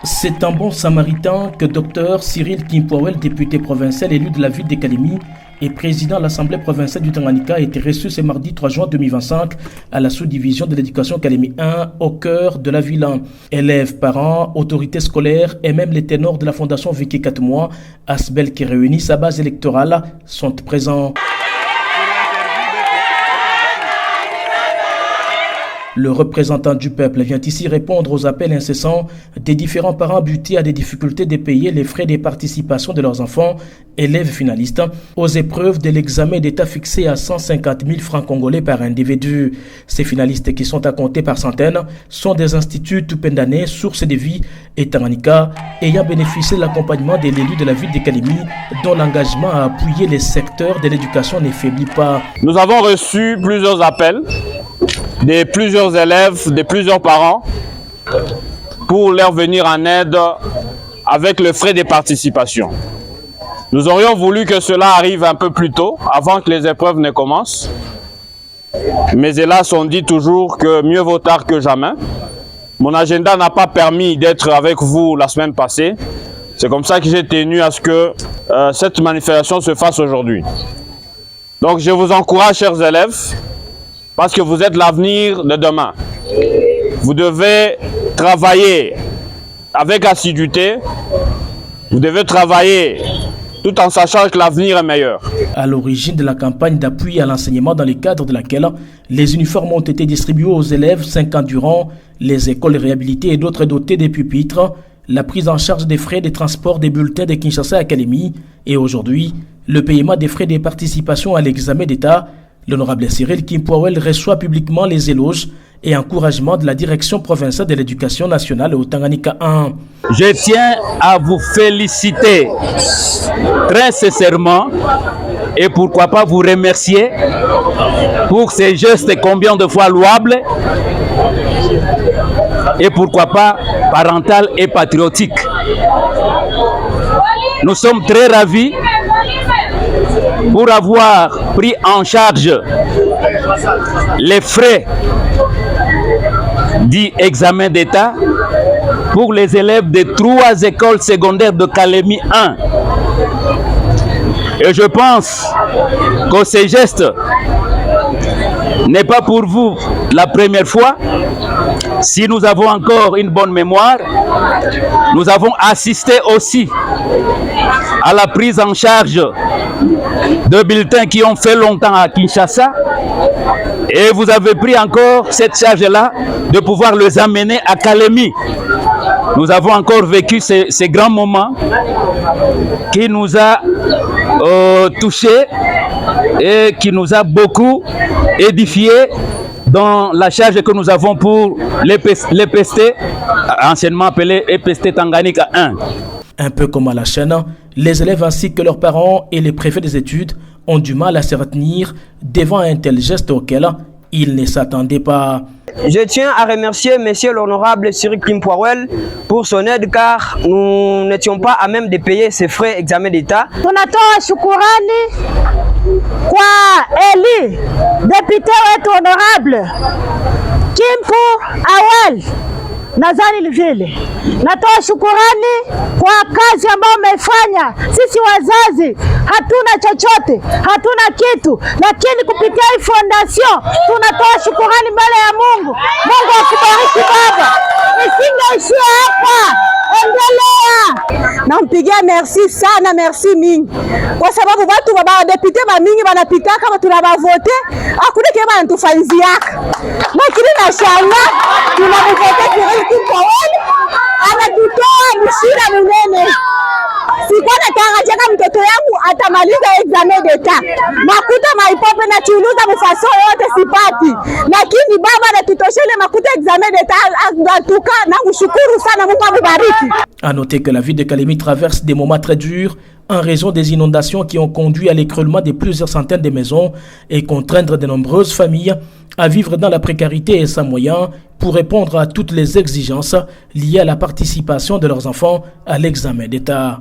C'est un bon samaritain que Dr Cyril Kimpwawel, député provincial élu de la ville de Kalemi et président de l'Assemblée provinciale du Tanganyika, a été reçu ce mardi 3 juin 2025 à la sous-division de l'éducation Kalemi 1 au cœur de la ville. Élèves, parents, autorités scolaires et même les ténors de la fondation Vicky 4 mois, Asbel qui réunit sa base électorale, sont présents. Le représentant du peuple vient ici répondre aux appels incessants des différents parents butés à des difficultés de payer les frais de participation de leurs enfants, élèves finalistes, aux épreuves de l'examen d'État fixé à 150 000 francs congolais par individu. Ces finalistes, qui sont à compter par centaines, sont des instituts Tupendane, Source de Vie et Tanganyika, ayant bénéficié de l'accompagnement de l'élu de la ville de Kalemi, dont l'engagement à appuyer les secteurs de l'éducation ne faiblit pas. Nous avons reçu plusieurs appels de plusieurs élèves, de plusieurs parents, pour leur venir en aide avec le frais de participation. Nous aurions voulu que cela arrive un peu plus tôt, avant que les épreuves ne commencent. Mais hélas, on dit toujours que mieux vaut tard que jamais. Mon agenda n'a pas permis d'être avec vous la semaine passée. C'est comme ça que j'ai tenu à ce que cette manifestation se fasse aujourd'hui. Donc je vous encourage, chers élèves, parce que vous êtes l'avenir de demain. Vous devez travailler avec assiduité. Vous devez travailler tout en sachant que l'avenir est meilleur. À l'origine de la campagne d'appui à l'enseignement, dans le cadre de laquelle les uniformes ont été distribués aux élèves 5 ans durant, les écoles réhabilitées et d'autres dotées des pupitres, la prise en charge des frais de transport des bulletins de Kinshasa à Kalemi et aujourd'hui, le paiement des frais de participation à l'examen d'État, l'honorable Cyril Kimpwawel reçoit publiquement les éloges et encouragements de la direction provinciale de l'éducation nationale au Tanganyika 1. Je tiens à vous féliciter très sincèrement et pourquoi pas vous remercier pour ces gestes combien de fois louables et pourquoi pas parental et patriotique. Nous sommes très ravis pour avoir pris en charge les frais du examen d'État pour les élèves des 3 écoles secondaires de Kalemi 1. Et je pense que ce geste n'est pas pour vous la première fois. Si nous avons encore une bonne mémoire, nous avons assisté aussi à la prise en charge de bulletins qui ont fait longtemps à Kinshasa. Et vous avez pris encore cette charge-là de pouvoir les amener à Kalemi. Nous avons encore vécu ces grands moments qui nous a touchés et qui nous a beaucoup édifiés dans la charge que nous avons pour l'EPST, anciennement appelé EPST Tanganyika 1. Un peu comme à la chaîne, les élèves ainsi que leurs parents et les préfets des études ont du mal à se retenir devant un tel geste auquel ils ne s'attendaient pas. Je tiens à remercier monsieur l'honorable Cyril Kimpwawel pour son aide car nous n'étions pas à même de payer ses frais examen d'État. Tunatoa shukurani kwa Eli, député wetu honorable Kimpwawel. Nadhani vile natoa shukurani kwa kazi ambayo umefanya. Sisi wazazi hatuna chochote, hatuna kitu, lakini kupitia hii fondation tunatoa shukurani mbele ya Mungu. Mungu akubariki baba, nisingeishia hapa, endelea. Nampigia merci sana, merci mingi kwa sababu watu baba depute ba mingi banapita kama tunabavote akuna kema antufanziaka makini na shanga tunavote Cyril Kimpwawel anatutoa mshira munene. Sikuwa natarajia mtoto yangu atamaliza examen d'Etat, makuta maipope na chuluza mfaso yote sipati, lakini baba anatutoshele makuta examen d'Etat atuka na kushukuru sana. Mungu amubariki. À noter que la ville de Kalemi traverse des moments très durs en raison des inondations qui ont conduit à l'écroulement de plusieurs centaines de maisons et contraindre de nombreuses familles à vivre dans la précarité et sans moyens pour répondre à toutes les exigences liées à la participation de leurs enfants à l'examen d'État.